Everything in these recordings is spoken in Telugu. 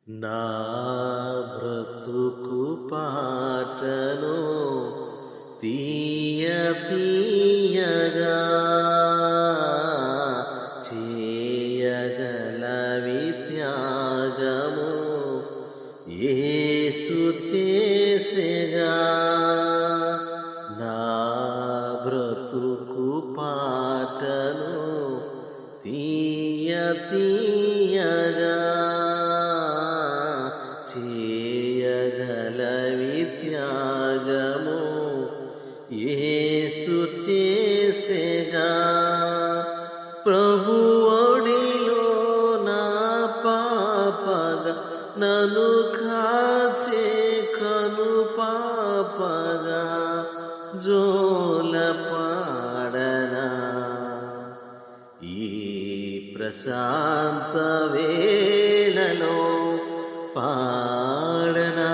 నా బ్రతుకు పాటను తీయ తీయగా చేయగలవి త్యాగము యేసు చేసెగా. నా బ్రతుకు పాటను తీయ తీయగా చేయగలవి త్యాగము యేసు చేసెగా. ప్రభువడిలో నా పాపగా నన్ను కాచే కను పాపగా జోల పాడనా ఈ ప్రశాంత వేళలో పాడనా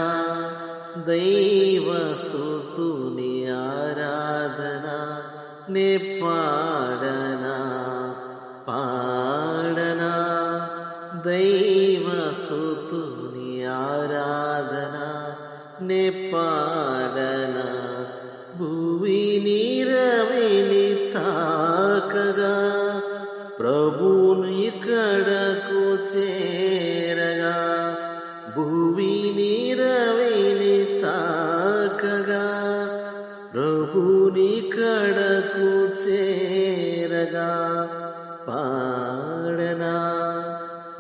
దైవ స్తుతుని ఆరాధన నే పాడనా పాడనా దైవ స్తుతుని ఆరాధన నే పాడనా. భూమిని రవిని తాకగా ప్రభుని కడకు చేరగా భూమిని రవిని తాకగా ప్రభుని కడకు చేరగా పాడనా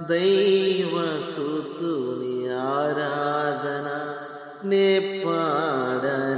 దైవ స్తుతుని ఆరాధన నే పాడనా.